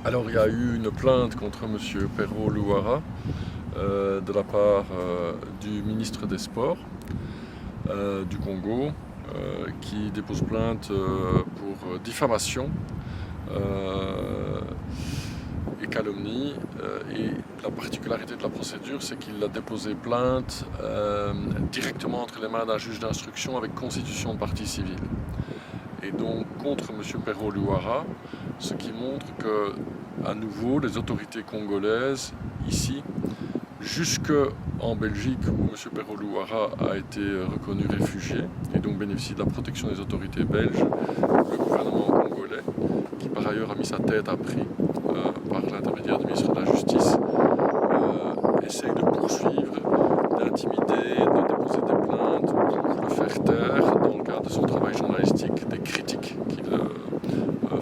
Alors il y a eu une plainte contre M. Perrault Louara de la part du ministre des Sports du Congo qui dépose plainte pour diffamation et calomnie. Et la particularité de la procédure, c'est qu'il a déposé plainte directement entre les mains d'un juge d'instruction avec constitution de partie civile. Et donc contre M. Perrault Louara, ce qui montre que, à nouveau, les autorités congolaises, ici, jusque en Belgique, où M. Perrault Louara a été reconnu réfugié et donc bénéficie de la protection des autorités belges, le gouvernement congolais, qui par ailleurs a mis sa tête à prix par l'intermédiaire du ministre de la Justice, essaye de poursuivre, d'intimider, de déposer des plaintes pour le faire taire dans le cadre de son travail journalistique, des critiques qu'il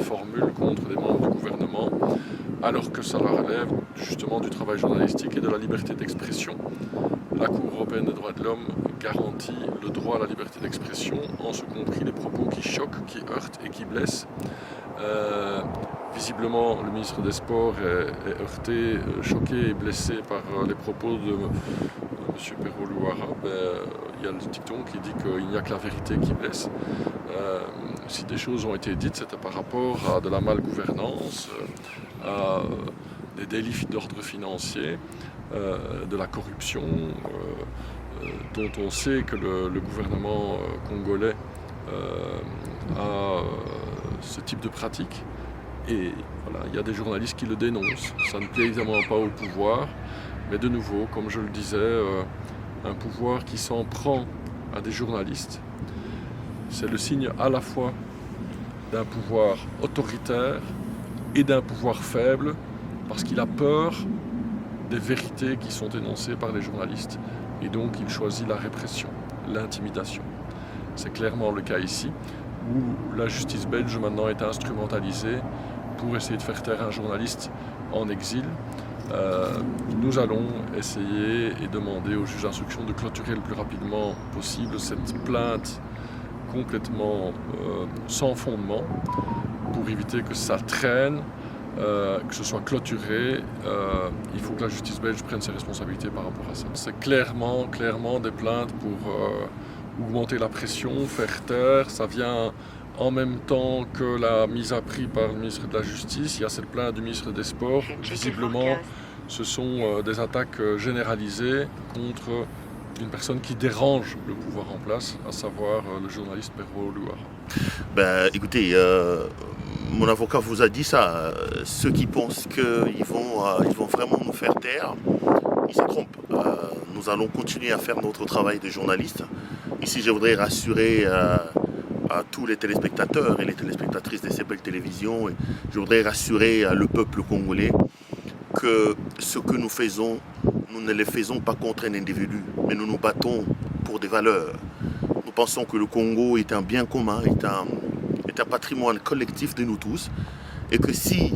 formule contre des membres du gouvernement, alors que ça relève justement du travail journalistique et de la liberté d'expression. La Cour européenne des droits de l'homme garantit le droit à la liberté d'expression, en ce compris les propos qui choquent, qui heurtent et qui blessent. Visiblement, le ministre des Sports est heurté, choqué et blessé par les propos de M. Perrault Louara. Il y a le dicton qui dit qu'il n'y a que la vérité qui blesse. Si des choses ont été dites, c'était par rapport à de la malgouvernance, à des délits d'ordre financier, de la corruption, dont on sait que le gouvernement congolais a ce type de pratique. Et voilà, il y a des journalistes qui le dénoncent. Ça ne plaît évidemment pas au pouvoir, mais de nouveau, comme je le disais, un pouvoir qui s'en prend à des journalistes, c'est le signe à la fois d'un pouvoir autoritaire et d'un pouvoir faible, parce qu'il a peur des vérités qui sont énoncées par les journalistes. Et donc il choisit la répression, l'intimidation. C'est clairement le cas ici, où la justice belge maintenant est instrumentalisée pour essayer de faire taire un journaliste en exil. Nous allons essayer et demander au juge d'instruction de clôturer le plus rapidement possible cette plainte complètement sans fondement, pour éviter que ça traîne, que ce soit clôturé. Il faut que la justice belge prenne ses responsabilités par rapport à ça. C'est clairement des plaintes pour augmenter la pression, faire taire. Ça vient en même temps que la mise à prix par le ministre de la Justice. Il y a cette plainte du ministre des Sports. Visiblement, ce sont des attaques généralisées contre une personne qui dérange le pouvoir en place, à savoir le journaliste Perrault Louara. Écoutez, mon avocat vous a dit ça. Ceux qui pensent qu'ils vont vraiment nous faire taire, ils se trompent. Nous allons continuer à faire notre travail de journaliste. Ici, je voudrais rassurer à tous les téléspectateurs et les téléspectatrices de ces belles télévisions. Et je voudrais rassurer le peuple congolais que ce que nous faisons, nous ne le faisons pas contre un individu, mais nous nous battons pour des valeurs. Nous pensons que le Congo est un bien commun, est un patrimoine collectif de nous tous, et que si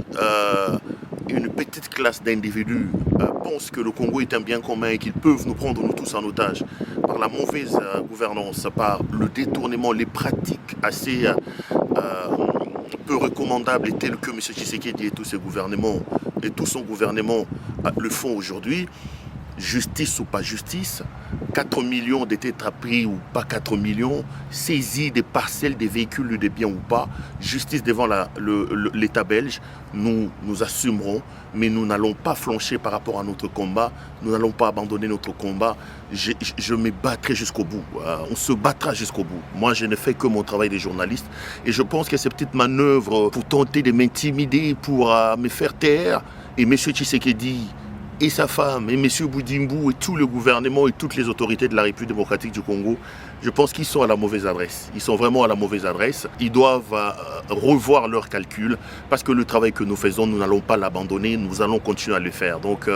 une petite classe d'individus pense que le Congo est un bien commun et qu'ils peuvent nous prendre nous tous en otage par la mauvaise gouvernance, par le détournement, les pratiques assez peu recommandables et telles que M. Tshisekedi et tous ses gouvernements et tout son gouvernement le font aujourd'hui, justice ou pas justice, 4 millions de tétrapris ou pas 4 millions, saisie des parcelles, des véhicules, des biens ou pas, justice devant l'État belge, nous assumerons, mais nous n'allons pas flancher par rapport à notre combat, nous n'allons pas abandonner notre combat, je me battrai jusqu'au bout, on se battra jusqu'au bout. Moi, je ne fais que mon travail de journaliste et je pense que ces petites manœuvres pour tenter de m'intimider, pour me faire taire, et M. Tshisekedi et sa femme, et M. Boudimbu, et tout le gouvernement, et toutes les autorités de la République démocratique du Congo Je pense qu'ils sont à la mauvaise adresse. Ils sont vraiment à la mauvaise adresse. Ils doivent revoir leurs calculs parce que le travail que nous faisons, nous n'allons pas l'abandonner. Nous allons continuer à le faire. Donc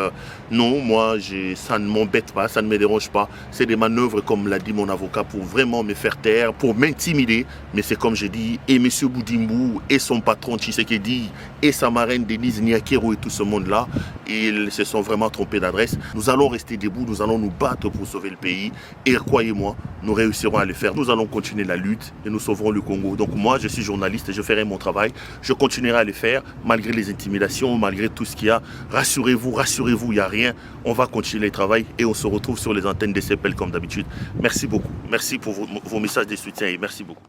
non, moi, ça ne m'embête pas, ça ne me dérange pas. C'est des manœuvres, comme l'a dit mon avocat, pour vraiment me faire taire, pour m'intimider. Mais c'est comme j'ai dit, et M. Boudimbo et son patron Tshisekedi et sa marraine Denise Nyakero et tout ce monde-là, ils se sont vraiment trompés d'adresse. Nous allons rester debout, nous allons nous battre pour sauver le pays. Et croyez-moi, nous réussirons à le faire. Nous allons continuer la lutte et nous sauverons le Congo. Donc moi, je suis journaliste et je ferai mon travail. Je continuerai à le faire, malgré les intimidations, malgré tout ce qu'il y a. Rassurez-vous, il n'y a rien. On va continuer le travail et on se retrouve sur les antennes des CPL comme d'habitude. Merci beaucoup. Merci pour vos messages de soutien et merci beaucoup.